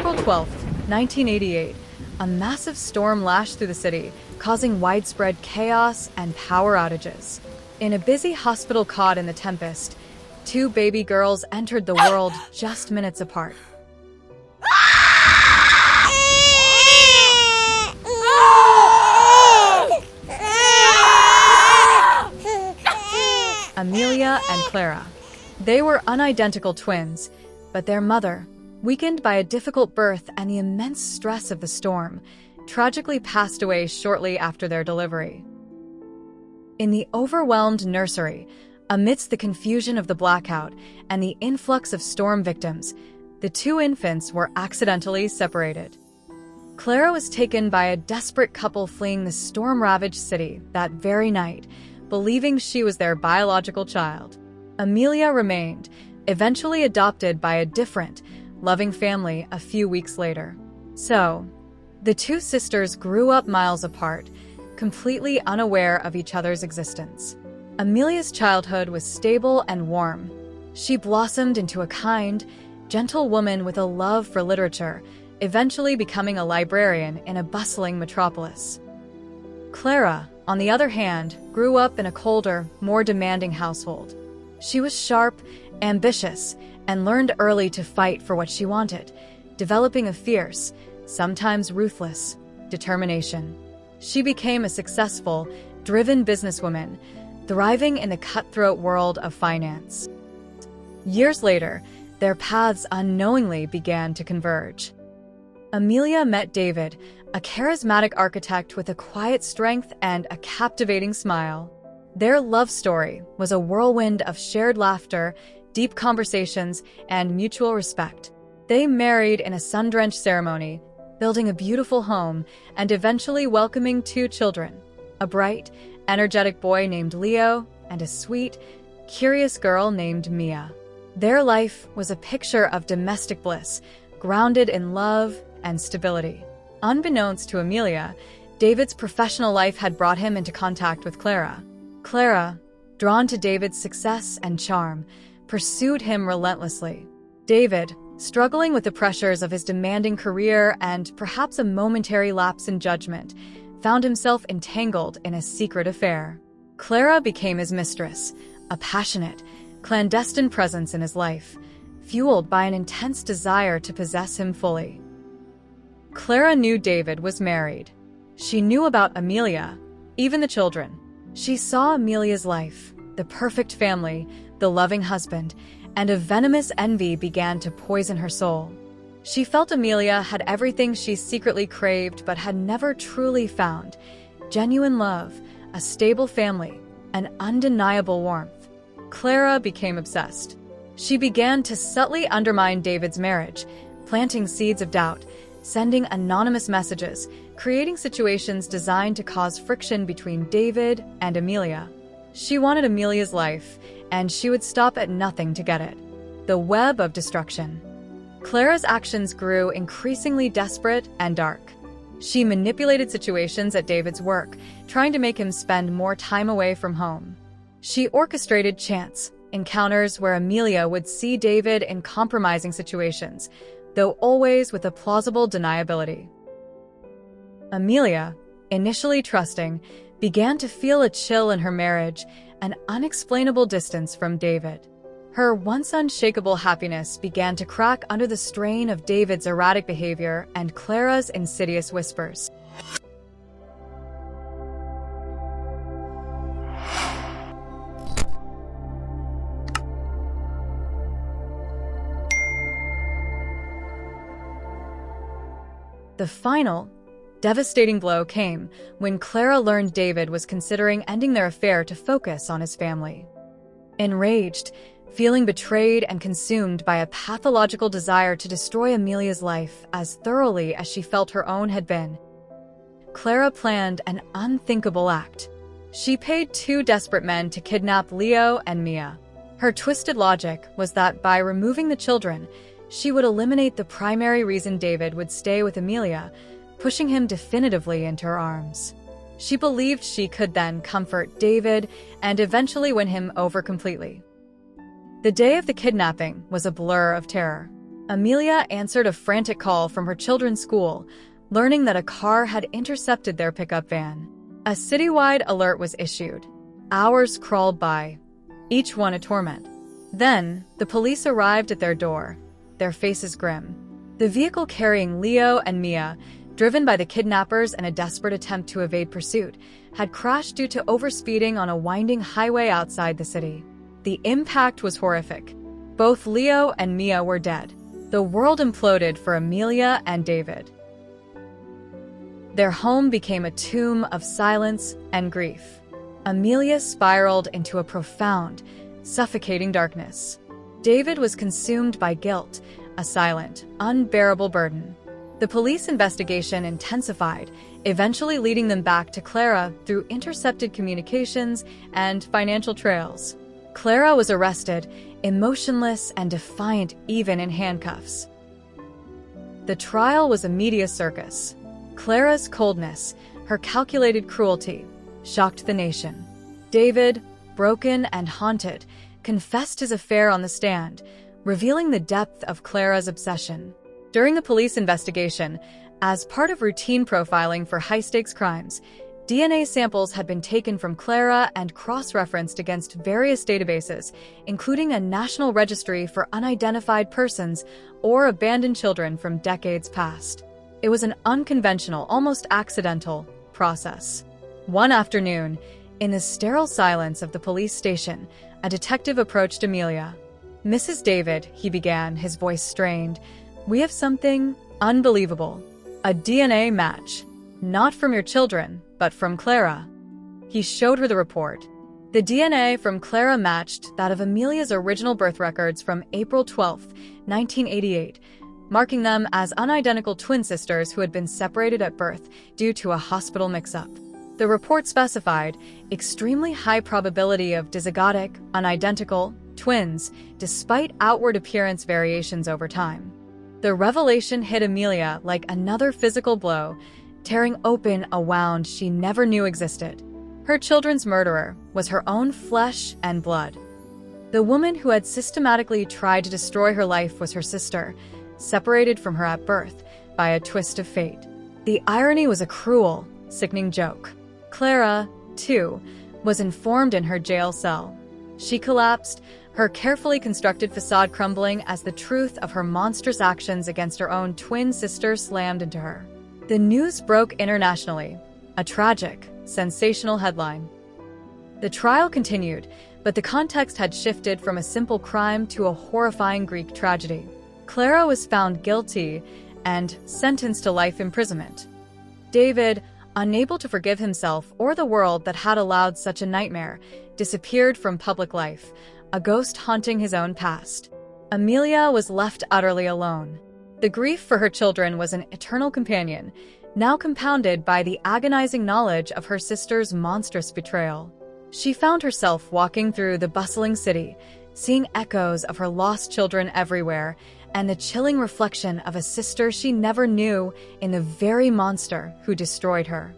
April 12, 1988, a massive storm lashed through the city, causing widespread chaos and power outages. In a busy hospital caught in the tempest, two baby girls entered the world just minutes apart. Amelia and Clara. They were unidentical twins, but their mother, weakened by a difficult birth and the immense stress of the storm, tragically passed away shortly after their delivery. In the overwhelmed nursery, amidst the confusion of the blackout and the influx of storm victims, the two infants were accidentally separated. Clara was taken by a desperate couple fleeing the storm-ravaged city that very night, believing she was their biological child. Amelia remained, eventually adopted by a different, loving family a few weeks later. So, the two sisters grew up miles apart, completely unaware of each other's existence. Amelia's childhood was stable and warm. She blossomed into a kind, gentle woman with a love for literature, eventually becoming a librarian in a bustling metropolis. Clara, on the other hand, grew up in a colder, more demanding household. She was sharp, ambitious, and learned early to fight for what she wanted, developing a fierce, sometimes ruthless, determination. She became a successful, driven businesswoman, thriving in the cutthroat world of finance. Years later, their paths unknowingly began to converge. Amelia met David, a charismatic architect with a quiet strength and a captivating smile. Their love story was a whirlwind of shared laughter, deep conversations, and mutual respect. They married in a sun-drenched ceremony, building a beautiful home and eventually welcoming two children, a bright, energetic boy named Leo and a sweet, curious girl named Mia. Their life was a picture of domestic bliss, grounded in love and stability. Unbeknownst to Amelia, David's professional life had brought him into contact with Clara. Clara, drawn to David's success and charm, pursued him relentlessly. David, struggling with the pressures of his demanding career and perhaps a momentary lapse in judgment, found himself entangled in a secret affair. Clara became his mistress, a passionate, clandestine presence in his life, fueled by an intense desire to possess him fully. Clara knew David was married. She knew about Amelia, even the children. She saw Amelia's life, the perfect family, the loving husband, and a venomous envy began to poison her soul. She felt Amelia had everything she secretly craved but had never truly found: genuine love, a stable family, and undeniable warmth. Clara became obsessed. She began to subtly undermine David's marriage, planting seeds of doubt, sending anonymous messages, creating situations designed to cause friction between David and Amelia. She wanted Amelia's life, and she would stop at nothing to get it. The web of destruction. Clara's actions grew increasingly desperate and dark. She manipulated situations at David's work, trying to make him spend more time away from home. She orchestrated chance encounters where Amelia would see David in compromising situations, though always with a plausible deniability. Amelia, initially trusting, began to feel a chill in her marriage, an unexplainable distance from David. Her once unshakable happiness began to crack under the strain of David's erratic behavior and Clara's insidious whispers. The final, devastating blow came when Clara learned David was considering ending their affair to focus on his family. Enraged, feeling betrayed and consumed by a pathological desire to destroy Amelia's life as thoroughly as she felt her own had been, Clara planned an unthinkable act. She paid two desperate men to kidnap Leo and Mia. Her twisted logic was that by removing the children, she would eliminate the primary reason David would stay with Amelia, pushing him definitively into her arms. She believed she could then comfort David and eventually win him over completely. The day of the kidnapping was a blur of terror. Amelia answered a frantic call from her children's school, learning that a car had intercepted their pickup van. A citywide alert was issued. Hours crawled by, each one a torment. Then, the police arrived at their door, their faces grim. The vehicle carrying Leo and Mia, driven by the kidnappers in a desperate attempt to evade pursuit, had crashed due to overspeeding on a winding highway outside the city. The impact was horrific. Both Leo and Mia were dead. The world imploded for Amelia and David. Their home became a tomb of silence and grief. Amelia spiraled into a profound, suffocating darkness. David was consumed by guilt, a silent, unbearable burden. The police investigation intensified, eventually leading them back to Clara through intercepted communications and financial trails. Clara was arrested, emotionless and defiant even in handcuffs. The trial was a media circus. Clara's coldness, her calculated cruelty, shocked the nation. David, broken and haunted, confessed his affair on the stand, revealing the depth of Clara's obsession. During the police investigation, as part of routine profiling for high-stakes crimes, DNA samples had been taken from Clara and cross-referenced against various databases, including a national registry for unidentified persons or abandoned children from decades past. It was an unconventional, almost accidental, process. One afternoon, in the sterile silence of the police station, a detective approached Amelia. "Mrs. David," he began, his voice strained, "we have something unbelievable. A DNA match. Not from your children, but from Clara." He showed her the report. The DNA from Clara matched that of Amelia's original birth records from April 12, 1988, marking them as unidentical twin sisters who had been separated at birth due to a hospital mix-up. The report specified extremely high probability of dizygotic, unidentical, twins, despite outward appearance variations over time. The revelation hit Amelia like another physical blow, tearing open a wound she never knew existed. Her children's murderer was her own flesh and blood. The woman who had systematically tried to destroy her life was her sister, separated from her at birth by a twist of fate. The irony was a cruel, sickening joke. Clara, too, was informed in her jail cell. She collapsed, her carefully constructed facade crumbling as the truth of her monstrous actions against her own twin sister slammed into her. The news broke internationally, a tragic, sensational headline. The trial continued, but the context had shifted from a simple crime to a horrifying Greek tragedy. Clara was found guilty and sentenced to life imprisonment. David, unable to forgive himself or the world that had allowed such a nightmare, disappeared from public life, a ghost haunting his own past. Amelia was left utterly alone. The grief for her children was an eternal companion, now compounded by the agonizing knowledge of her sister's monstrous betrayal. She found herself walking through the bustling city, seeing echoes of her lost children everywhere, and the chilling reflection of a sister she never knew in the very monster who destroyed her.